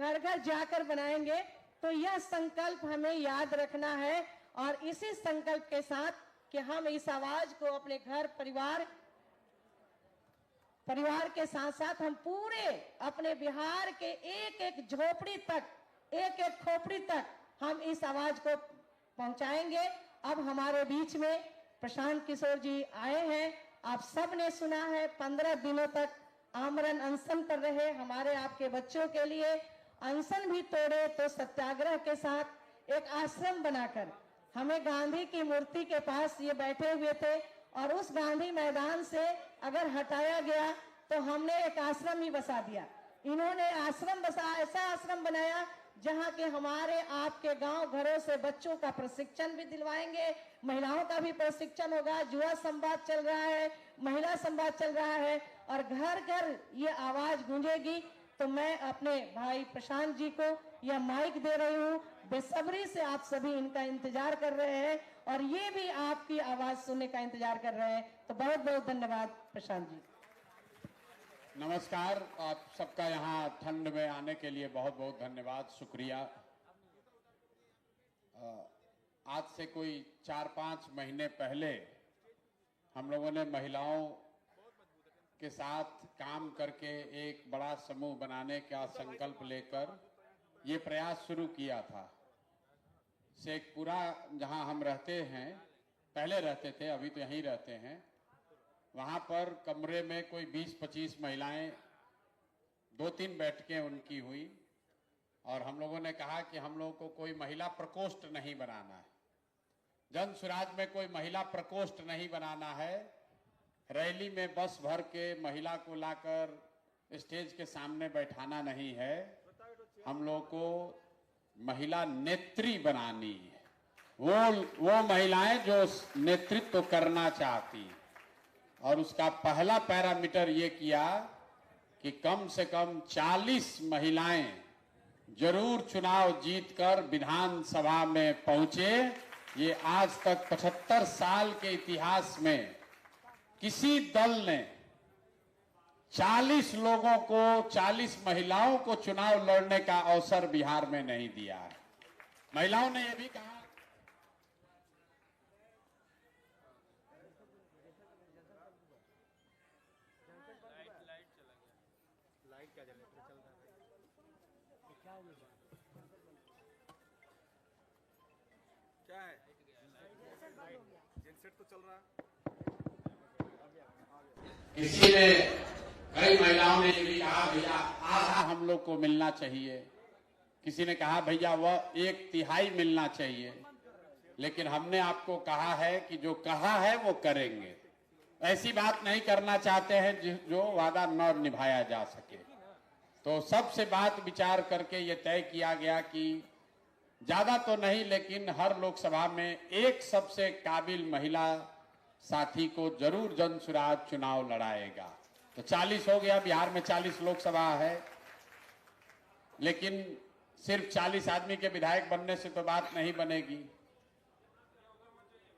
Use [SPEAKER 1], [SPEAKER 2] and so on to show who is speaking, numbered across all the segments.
[SPEAKER 1] घर घर जाकर बनाएंगे। तो यह संकल्प हमें याद रखना है और इसी संकल्प के साथ कि हम इस आवाज को अपने घर परिवार के साथ साथ हम पूरे अपने बिहार के एक एक झोपड़ी तक, एक एक खोपड़ी तक हम इस आवाज को पहुंचाएंगे। अब हमारे बीच में प्रशांत किशोर जी आए हैं। आप सब ने सुना है 15 दिनों तक आमरण अनशन कर रहे हमारे आपके बच्चों के लिए। अनशन भी तोड़े तो सत्याग्रह के साथ एक आश्रम बनाकर हमें गांधी की मूर्ति के पास ये बैठे हुए थे और उस गांधी मैदान से अगर हटाया गया तो हमने एक आश्रम ही बसा दिया। इन्होंने ऐसा आश्रम बनाया जहां के हमारे आपके गांव घरों से बच्चों का प्रशिक्षण भी दिलवाएंगे, महिलाओं का भी प्रशिक्षण होगा। युवा संवाद चल रहा है, महिला संवाद चल रहा है और घर घर ये आवाज गूंजेगी। तो मैं अपने भाई प्रशांत जी को यह माइक दे रही हूँ। बेसब्री से आप सभी इनका इंतजार कर रहे हैं और ये भी आपकी आवाज सुनने का इंतजार कर रहे हैं। तो बहुत बहुत धन्यवाद प्रशांत जी।
[SPEAKER 2] नमस्कार, आप सबका यहाँ ठंड में आने के लिए बहुत बहुत धन्यवाद, शुक्रिया। आज से कोई 4-5 महीने पहले हम लोगों ने महिलाओं के साथ काम करके एक बड़ा समूह बनाने का संकल्प लेकर ये प्रयास शुरू किया था। शेखपुरा जहां हम रहते हैं, पहले रहते थे, अभी तो यहीं रहते हैं, वहां पर कमरे में कोई 20-25 महिलाएं, 2-3 बैठकें उनकी हुई और हम लोगों ने कहा कि हम लोगों को कोई महिला प्रकोष्ठ नहीं बनाना है, जन स्वराज में कोई महिला प्रकोष्ठ नहीं बनाना है। रैली में बस भर के महिला को लाकर स्टेज के सामने बैठाना नहीं है, हम लोग को महिला नेत्री बनानी है। वो महिलाएं जो नेतृत्व करना चाहती, और उसका पहला पैरामीटर ये किया कि कम से कम 40 महिलाएं जरूर चुनाव जीतकर विधानसभा में पहुंचे। ये आज तक 75 साल के इतिहास में किसी दल ने 40 लोगों को, 40 महिलाओं को चुनाव लड़ने का अवसर बिहार में नहीं दिया है। महिलाओं ने यह भी कहा,
[SPEAKER 3] क्या है जेनसेट तो चल रहा है।
[SPEAKER 2] किसी ने, कई महिलाओं ने ये भी कहा भैया आधा हम लोग को मिलना चाहिए, किसी ने कहा भैया वह 1/3 मिलना चाहिए। लेकिन हमने आपको कहा है कि जो कहा है वो करेंगे। ऐसी बात नहीं करना चाहते हैं जो वादा न निभाया जा सके। तो सबसे बात विचार करके ये तय किया गया कि ज्यादा तो नहीं, लेकिन हर लोकसभा में एक सबसे काबिल महिला साथी को जरूर जन स्वराज चुनाव लड़ाएगा। तो 40 हो गया, बिहार में 40 लोकसभा है, लेकिन सिर्फ 40 आदमी के विधायक बनने से तो बात नहीं बनेगी।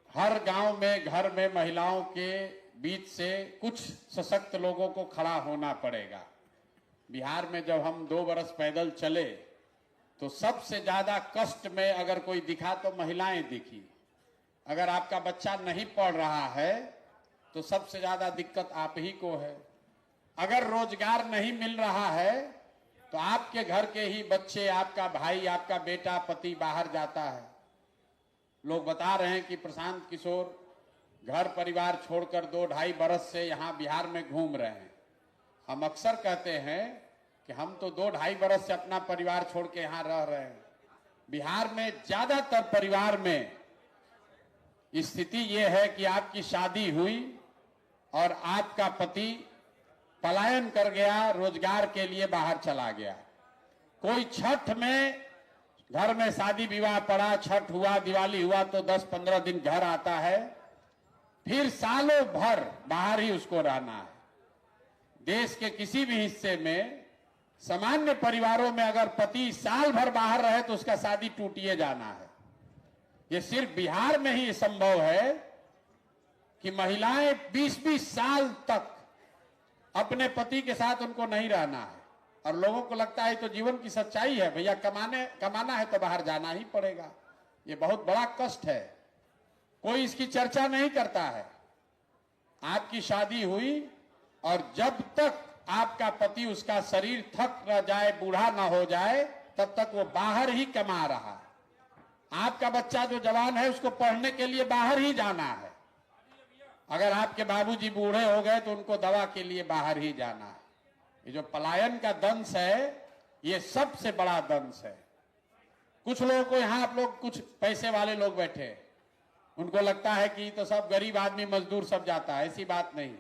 [SPEAKER 2] हर गांव में, घर में महिलाओं के बीच से कुछ सशक्त लोगों को खड़ा होना पड़ेगा। बिहार में जब हम 2 बरस पैदल चले तो सबसे ज्यादा कष्ट में अगर कोई दिखा तो महिलाएं दिखी। अगर आपका बच्चा नहीं पढ़ रहा है तो सबसे ज्यादा दिक्कत आप ही को है। अगर रोजगार नहीं मिल रहा है तो आपके घर के ही बच्चे, आपका भाई, आपका बेटा, पति बाहर जाता है। लोग बता रहे हैं कि प्रशांत किशोर घर परिवार छोड़कर 2-2.5 बरस से यहाँ बिहार में घूम रहे हैं। हम अक्सर कहते हैं कि हम तो 2-2.5 बरस से अपना परिवार छोड़ के यहाँ रह रहे हैं। बिहार में ज्यादातर परिवार में स्थिति ये है कि आपकी शादी हुई और आपका पति पलायन कर गया, रोजगार के लिए बाहर चला गया। कोई छठ में घर में शादी विवाह पड़ा, छठ हुआ, दिवाली हुआ तो 10-15 दिन घर आता है, फिर सालों भर बाहर ही उसको रहना है। देश के किसी भी हिस्से में सामान्य परिवारों में अगर पति साल भर बाहर रहे तो उसका शादी टूटिए जाना है। ये सिर्फ बिहार में ही संभव है कि महिलाएं 20-20 साल तक अपने पति के साथ उनको नहीं रहना है। और लोगों को लगता है तो जीवन की सच्चाई है, भैया कमाना है तो बाहर जाना ही पड़ेगा। ये बहुत बड़ा कष्ट है, कोई इसकी चर्चा नहीं करता है। आपकी शादी हुई और जब तक आपका पति, उसका शरीर थक न जाए, बूढ़ा न हो जाए, तब तक वो बाहर ही कमा रहा है। आपका बच्चा जो जवान है उसको पढ़ने के लिए बाहर ही जाना है। अगर आपके बाबूजी बूढ़े हो गए तो उनको दवा के लिए बाहर ही जाना है। ये जो पलायन का दंश है, ये सबसे बड़ा दंश है। कुछ लोगों को यहां, आप लोग कुछ पैसे वाले लोग बैठे, उनको लगता है कि तो सब गरीब आदमी मजदूर सब जाता है। ऐसी बात नहीं।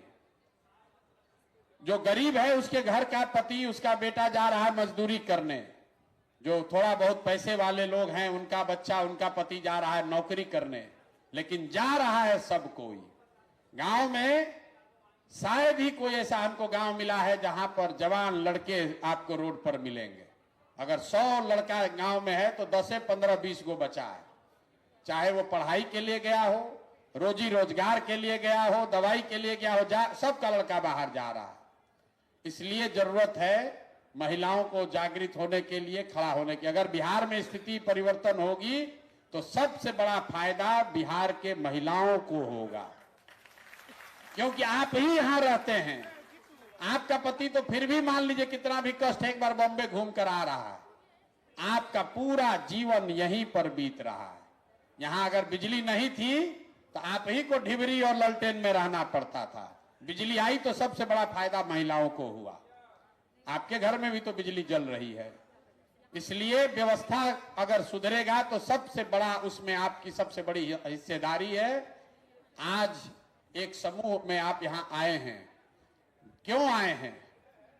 [SPEAKER 2] जो गरीब है उसके घर का पति, उसका बेटा जा रहा है मजदूरी करने। जो थोड़ा बहुत पैसे वाले लोग हैं, उनका बच्चा, उनका पति जा रहा है नौकरी करने। लेकिन जा रहा है सब कोई। गांव में शायद ही कोई ऐसा हमको गांव मिला है जहां पर जवान लड़के आपको रोड पर मिलेंगे। अगर 100 लड़का गांव में है तो 10 से 15 20 गो बचा है। चाहे वो पढ़ाई के लिए गया हो, रोजी रोजगार के लिए गया हो, दवाई के लिए गया हो, सबका लड़का बाहर जा रहा है। इसलिए जरूरत है महिलाओं को जागृत होने के लिए, खड़ा होने की। अगर बिहार में स्थिति परिवर्तन होगी तो सबसे बड़ा फायदा बिहार के महिलाओं को होगा, क्योंकि आप ही यहां रहते हैं। आपका पति तो फिर भी मान लीजिए कितना भी कष्ट है, एक बार बॉम्बे घूम कर आ रहा है। आपका पूरा जीवन यहीं पर बीत रहा है। यहां अगर बिजली नहीं थी तो आप ही को ढिबरी और ललटेन में रहना पड़ता था। बिजली आई तो सबसे बड़ा फायदा महिलाओं को हुआ। आपके घर में भी तो बिजली जल रही है। इसलिए व्यवस्था अगर सुधरेगा तो सबसे बड़ा उसमें आपकी सबसे बड़ी हिस्सेदारी है। आज एक समूह में आप यहां आए हैं। क्यों आए हैं?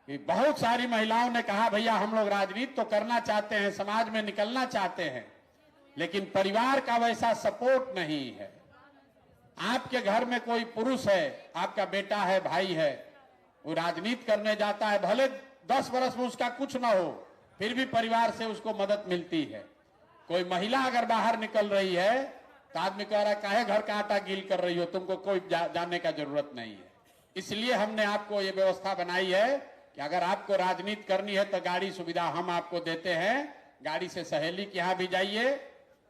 [SPEAKER 2] कि बहुत सारी महिलाओं ने कहा भैया हम लोग राजनीति तो करना चाहते हैं, समाज में निकलना चाहते हैं, लेकिन परिवार का वैसा सपोर्ट नहीं है। आपके घर में कोई पुरुष है, आपका बेटा है, भाई है, वो राजनीति करने जाता है, भले 10 वर्ष में उसका कुछ ना हो, फिर भी परिवार से उसको मदद मिलती है। कोई महिला अगर बाहर निकल रही है तो आदमी कह रहा है काहे घर का आटा गील कर रही हो, तुमको कोई जाने का जरूरत नहीं है। इसलिए हमने आपको ये व्यवस्था बनाई है कि अगर आपको राजनीति करनी है तो गाड़ी सुविधा हम आपको देते हैं। गाड़ी से सहेली के यहाँ भी जाइए,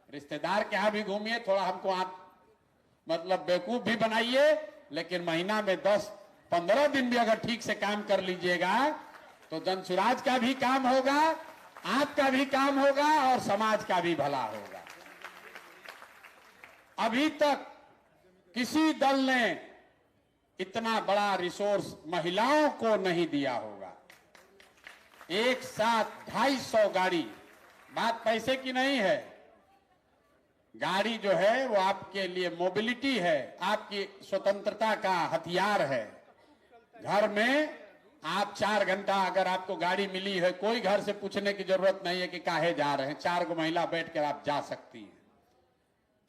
[SPEAKER 2] रिश्तेदार के यहाँ भी घूमिए, थोड़ा हमको आप मतलब बेवकूफ भी बनाइए, लेकिन महीना में 10-15 दिन भी अगर ठीक से काम कर लीजिएगा तो जनसुराज का भी काम होगा, आपका भी काम होगा और समाज का भी भला होगा। अभी तक किसी दल ने इतना बड़ा रिसोर्स महिलाओं को नहीं दिया होगा। एक साथ 250 गाड़ी, बात पैसे की नहीं है। गाड़ी जो है वो आपके लिए मोबिलिटी है, आपकी स्वतंत्रता का हथियार है। घर में आप 4 घंटा अगर आपको गाड़ी मिली है, कोई घर से पूछने की जरूरत नहीं है कि काहे जा रहे हैं, 4 महिला बैठकर आप जा सकती हैं।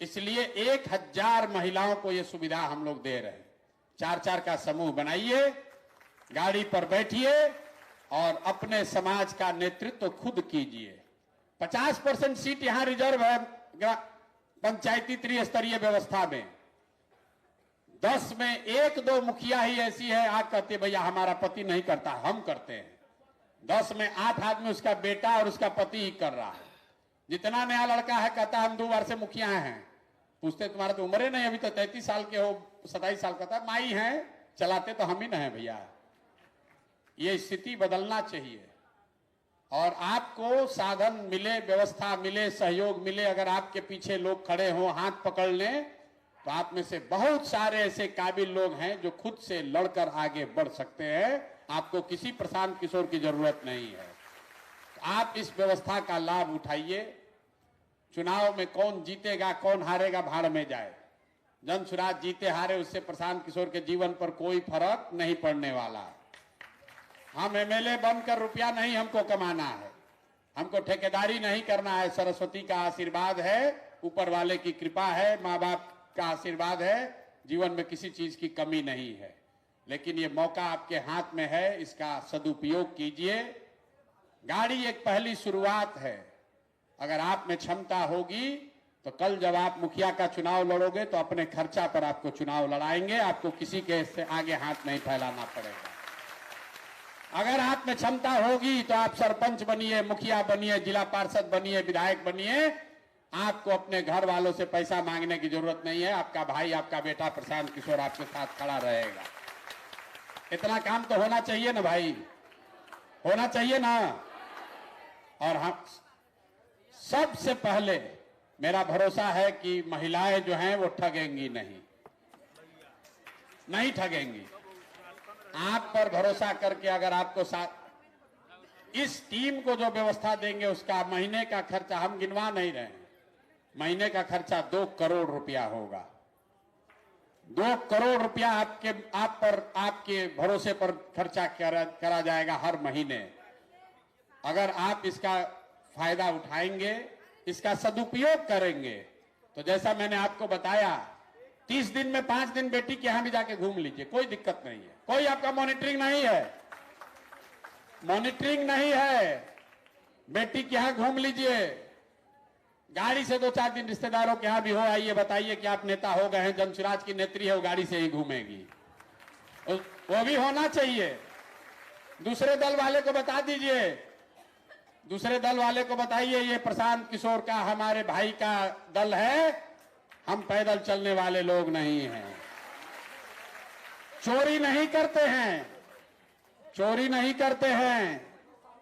[SPEAKER 2] इसलिए 1000 महिलाओं को ये सुविधा हम लोग दे रहे हैं। 4-4 का समूह बनाइए, गाड़ी पर बैठिए और अपने समाज का नेतृत्व खुद कीजिए। 50% सीट यहां रिजर्व है पंचायती त्रिस्तरीय व्यवस्था में। 10 में 1-2 मुखिया ही ऐसी है, आज कहते भैया हमारा पति नहीं करता, हम करते हैं। 10 में 8 आदमी उसका बेटा और उसका पति ही कर रहा है। जितना नया लड़का है कहता हम 2 बार से मुखिया हैं। पूछते तुम्हारा तो उम्र नहीं, अभी तो 33 साल के हो, 27 साल का था, माई है, चलाते तो हम ही ना है भैया। ये स्थिति बदलना चाहिए और आपको साधन मिले, व्यवस्था मिले, सहयोग मिले। अगर आपके पीछे लोग खड़े हों, हाथ पकड़ लें, तो आप में से बहुत सारे ऐसे काबिल लोग हैं जो खुद से लड़कर आगे बढ़ सकते हैं। आपको किसी प्रशांत किशोर की जरूरत नहीं है। तो आप इस व्यवस्था का लाभ उठाइए। चुनाव में कौन जीतेगा कौन हारेगा भाड़ में जाए। जनसुराज जीते हारे उससे प्रशांत किशोर के जीवन पर कोई फर्क नहीं पड़ने वाला। हम एमएलए बनकर रुपया नहीं हमको कमाना है, हमको ठेकेदारी नहीं करना है। सरस्वती का आशीर्वाद है, ऊपर वाले की कृपा है, माँ बाप का आशीर्वाद है, जीवन में किसी चीज की कमी नहीं है। लेकिन ये मौका आपके हाथ में है, इसका सदुपयोग कीजिए। गाड़ी एक पहली शुरुआत है। अगर आप में क्षमता होगी तो कल जब आप मुखिया का चुनाव लड़ोगे तो अपने खर्चा पर आपको चुनाव लड़ाएंगे, आपको किसी के से आगे हाथ नहीं फैलाना पड़ेगा। अगर आप में क्षमता होगी तो आप सरपंच बनिए, मुखिया बनिए, जिला पार्षद बनिए, विधायक बनिए। आपको अपने घर वालों से पैसा मांगने की जरूरत नहीं है। आपका भाई, आपका बेटा प्रशांत किशोर आपके साथ खड़ा रहेगा। इतना काम तो होना चाहिए ना भाई, होना चाहिए ना। और हम सबसे पहले मेरा भरोसा है कि महिलाएं जो हैं वो ठगेंगी नहीं ठगेंगी। आप पर भरोसा करके अगर आपको साथ इस टीम को जो व्यवस्था देंगे उसका महीने का खर्चा हम गिनवा नहीं रहे हैं, महीने का खर्चा 2 करोड़ रुपया होगा। 2 करोड़ रुपया आपके भरोसे पर खर्चा करा जाएगा हर महीने। अगर आप इसका फायदा उठाएंगे, इसका सदुपयोग करेंगे, तो जैसा मैंने आपको बताया 30 दिन में 5 दिन बेटी के यहां भी जाके घूम लीजिए, कोई दिक्कत नहीं है। कोई आपका मॉनिटरिंग नहीं है, बेटी के यहां घूम लीजिए। गाड़ी से 2-4 दिन रिश्तेदारों के यहां भी हो आइए, बताइए कि आप नेता हो गए हैं, जनसुराज की नेत्री है, वो गाड़ी से ही घूमेगी। वो भी होना चाहिए। दूसरे दल वाले को बता दीजिए, दूसरे दल वाले को बताइए ये प्रशांत किशोर का, हमारे भाई का दल है, हम पैदल चलने वाले लोग नहीं हैं। चोरी नहीं करते हैं,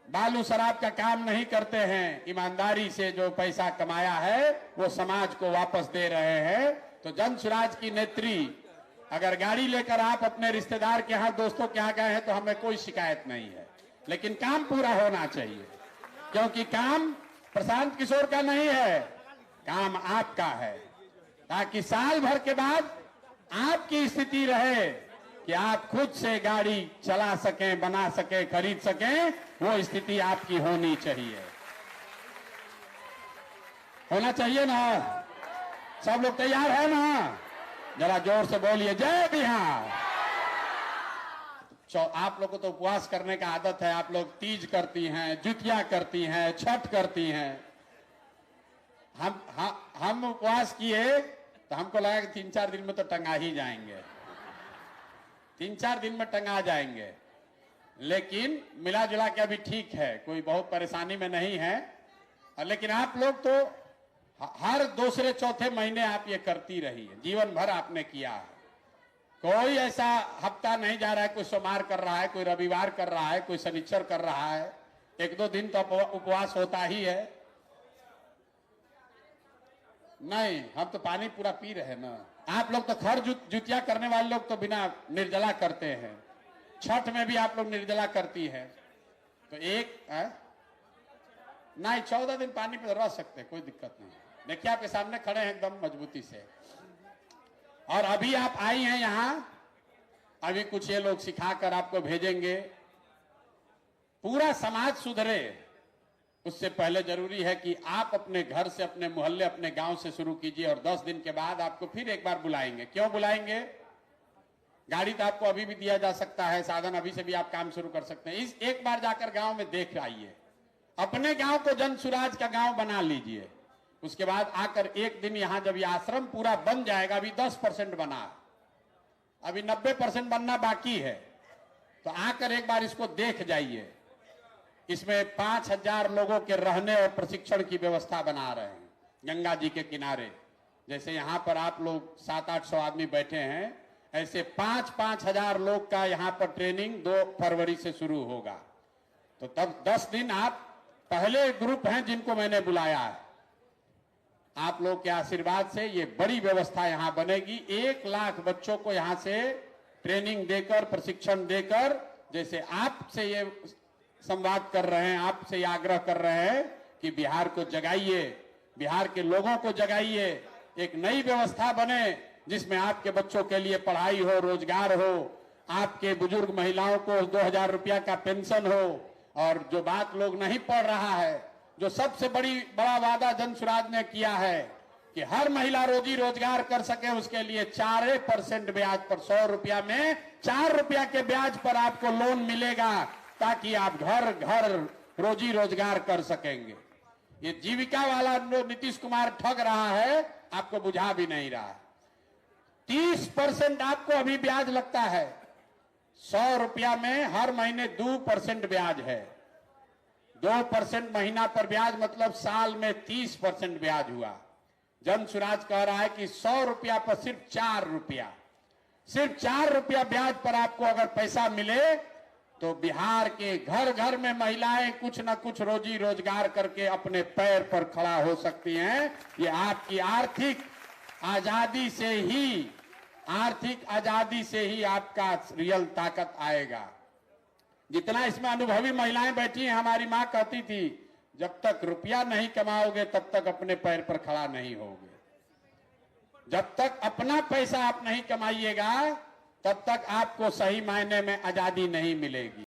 [SPEAKER 2] बालू शराब का काम नहीं करते हैं। ईमानदारी से जो पैसा कमाया है वो समाज को वापस दे रहे हैं। तो जनसुराज की नेत्री, अगर गाड़ी लेकर आप अपने रिश्तेदार के यहाँ, दोस्तों के यहाँ गए हैं तो हमें कोई शिकायत नहीं है, लेकिन काम पूरा होना चाहिए। क्योंकि काम प्रशांत किशोर का नहीं है, काम आपका है, ताकि साल भर के बाद आपकी स्थिति रहे कि आप खुद से गाड़ी चला सकें, बना सकें, खरीद सकें। वो स्थिति आपकी होनी चाहिए, होना चाहिए ना। सब लोग तैयार है ना? जरा जोर से बोलिए जय बिहार। आप लोग को तो उपवास करने का आदत है, आप लोग तीज करती हैं, जुतिया करती हैं, छठ करती हैं। हम उपवास किए तो हमको लगा कि 3-4 दिन में तो टंगा ही जाएंगे, 3-4 दिन में टंगा जाएंगे। लेकिन मिला जुला के अभी ठीक है, कोई बहुत परेशानी में नहीं है। लेकिन आप लोग तो हर दूसरे चौथे महीने आप ये करती रही है, जीवन भर आपने किया है। कोई ऐसा हफ्ता नहीं जा रहा है, कोई सोमवार कर रहा है, कोई रविवार कर रहा है, कोई शनिचर कर रहा है। 1-2 दिन तो उपवास होता ही है। नहीं, हम तो पानी पूरा पी रहे हैं ना। आप लोग तो खर जुतिया करने वाले लोग तो बिना निर्जला करते हैं। छठ में भी आप लोग निर्जला करती है, तो नहीं 14 दिन पानी पे रह सकते, कोई दिक्कत नहीं। देखिए आपके सामने खड़े हैं एकदम मजबूती से। और अभी आप आई हैं यहां, अभी कुछ ये लोग सिखाकर आपको भेजेंगे। पूरा समाज सुधरे उससे पहले जरूरी है कि आप अपने घर से, अपने मोहल्ले, अपने गांव से शुरू कीजिए। और 10 दिन के बाद आपको फिर एक बार बुलाएंगे। क्यों बुलाएंगे? गाड़ी तो आपको अभी भी दिया जा सकता है, साधन अभी से भी आप काम शुरू कर सकते हैं। इस एक बार जाकर गांव में देख आइए, अपने गांव को जनसुराज का गांव बना लीजिए। उसके बाद आकर एक दिन यहां जब ये आश्रम पूरा बन जाएगा, अभी 10% बना, अभी 90% बनना बाकी है, तो आकर एक बार इसको देख जाइए। इसमें 5000 लोगों के रहने और प्रशिक्षण की व्यवस्था बना रहे हैं गंगा जी के किनारे। जैसे यहाँ पर आप लोग 700-800 आदमी बैठे हैं, ऐसे 5-5 हजार लोग का यहाँ पर ट्रेनिंग 2 फरवरी से शुरू होगा। तो तब 10 दिन आप पहले ग्रुप हैं जिनको मैंने बुलाया है। आप लोग के आशीर्वाद से ये बड़ी व्यवस्था यहाँ बनेगी। 1 लाख बच्चों को यहाँ से ट्रेनिंग देकर, प्रशिक्षण देकर, जैसे आपसे ये संवाद कर रहे हैं, आपसे ये आग्रह कर रहे हैं कि बिहार को जगाइए, बिहार के लोगों को जगाइए। एक नई व्यवस्था बने जिसमें आपके बच्चों के लिए पढ़ाई हो, रोजगार हो, आपके बुजुर्ग महिलाओं को 2000 रुपया का पेंशन हो। और जो बात लोग नहीं पढ़ रहा है, जो सबसे बड़ा वादा जनसुराज ने किया है कि हर महिला रोजी रोजगार कर सके, उसके लिए 4% ब्याज पर 100 रुपया में 4 रुपया के ब्याज पर आपको लोन मिलेगा, ताकि आप घर घर रोजी रोजगार कर सकेंगे। ये जीविका वाला नीतीश कुमार ठग रहा है, आपको बुझा भी नहीं रहा। 30% आपको अभी ब्याज लगता है, 100 रुपया में हर महीने 2% ब्याज है। 2% महीना पर ब्याज मतलब साल में 30% ब्याज हुआ। जन स्वराज कह रहा है कि 100 रुपया पर सिर्फ 4 रुपया, सिर्फ 4 रुपया ब्याज पर आपको अगर पैसा मिले तो बिहार के घर घर में महिलाएं कुछ न कुछ रोजी रोजगार करके अपने पैर पर खड़ा हो सकती हैं। ये आपकी आर्थिक आजादी से ही आपका रियल ताकत आएगा। जितना इसमें अनुभवी महिलाएं बैठी हैं, हमारी मां कहती थी जब तक रुपया नहीं कमाओगे तब तक अपने पैर पर खड़ा नहीं होगे। जब तक अपना पैसा आप नहीं कमाइएगा तब तक आपको सही मायने में आजादी नहीं मिलेगी।